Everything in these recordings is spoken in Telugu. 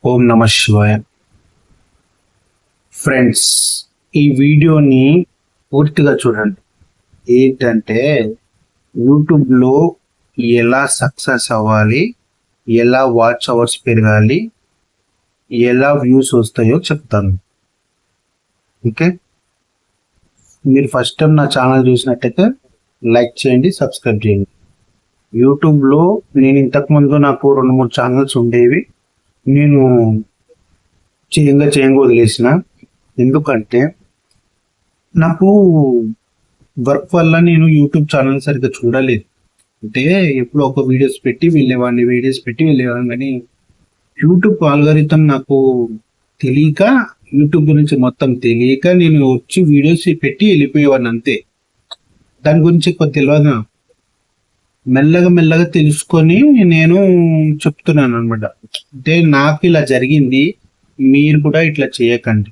ఓం నమ శివాయ. ఫ్రెండ్స్, ఈ వీడియోని పూర్తిగా చూడండి. ఏంటంటే యూట్యూబ్లో ఎలా సక్సెస్ అవ్వాలి, ఎలా వాచ్ అవర్స్ పెరగాలి, ఎలా వ్యూస్ వస్తాయో చెప్తాను. ఓకే, మీరు ఫస్ట్ టైం నా ఛానల్ చూసినట్టయితే లైక్ చేయండి, సబ్స్క్రైబ్ చేయండి. యూట్యూబ్లో నేను ఇంతకుముందు నాకు 2-3 ఛానల్స్ ఉండేవి. నేను చేయంగా వదిలేసిన. ఎందుకంటే నాకు వర్క్ వల్ల నేను యూట్యూబ్ ఛానల్ సరిగ్గా చూడలేదు. అంటే ఎప్పుడు ఒక వీడియోస్ పెట్టి వెళ్ళేవాడిని కానీ యూట్యూబ్ ఆల్గోరిథం నాకు తెలియక, యూట్యూబ్ గురించి మొత్తం తెలియక నేను వచ్చి వీడియోస్ పెట్టి వెళ్ళిపోయేవాడిని అంతే. దాని గురించి ఎక్కువ తెలియదు. మెల్లగా తెలుసుకొని నేను చెప్తున్నాను అనమాట. అంటే నాకు ఇలా జరిగింది, మీరు కూడా ఇట్లా చేయకండి.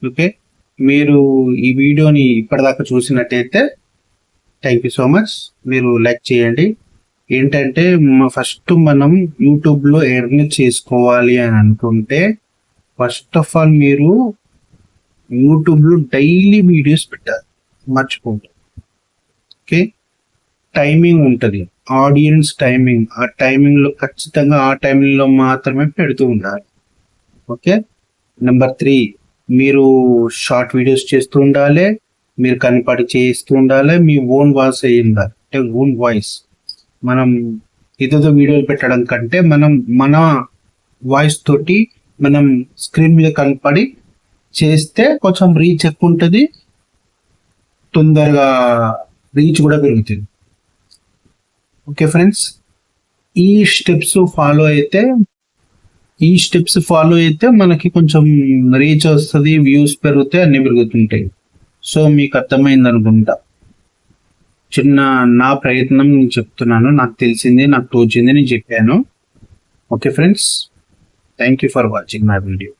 ఓకే, మీరు ఈ వీడియోని ఇప్పటిదాకా చూసినట్టయితే థ్యాంక్ యూ సో మచ్. మీరు లైక్ చేయండి. ఏంటంటే ఫస్ట్ మనం యూట్యూబ్లో ఎర్న్ చేసుకోవాలి అని అనుకుంటే ఫస్ట్ ఆఫ్ ఆల్ మీరు యూట్యూబ్లో డైలీ వీడియోస్ పెట్టాలి, మర్చిపోండి. ఓకే, టైమింగ్ ఉంటుంది, ఆడియన్స్ టైమింగ్. ఆ టైమింగ్లో ఖచ్చితంగా ఆ టైమింగ్లో మాత్రమే పెడుతూ ఉండాలి. ఓకే, నెంబర్ 3, మీరు షార్ట్ వీడియోస్ చేస్తూ ఉండాలి, మీరు కనపడి చేస్తూ ఉండాలి. మీ ఓన్ వాయిస్ అయ్యి ఉండాలి. అంటే ఓన్ వాయిస్. మనం ఏదేదో వీడియోలు పెట్టడం కంటే మన వాయిస్ తోటి మనం స్క్రీన్ మీద కనపడి చేస్తే కొంచెం రీచ్ ఎక్కువ ఉంటుంది, తొందరగా రీచ్ కూడా పెరుగుతుంది. ఓకే ఫ్రెండ్స్, ఈ స్టెప్స్ ఫాలో అయితే మనకి కొంచెం రీచ్ వస్తుంది, వ్యూస్ పెరుగుతాయి, అన్ని పెరుగుతుంటాయి. సో మీకు అర్థమైంది అనుకుంటా. నా ప్రయత్నం నేను చెప్తున్నాను, నాకు తెలిసింది, నాకు తోచింది నేను చెప్పాను. Okay friends, thank you for watching my video.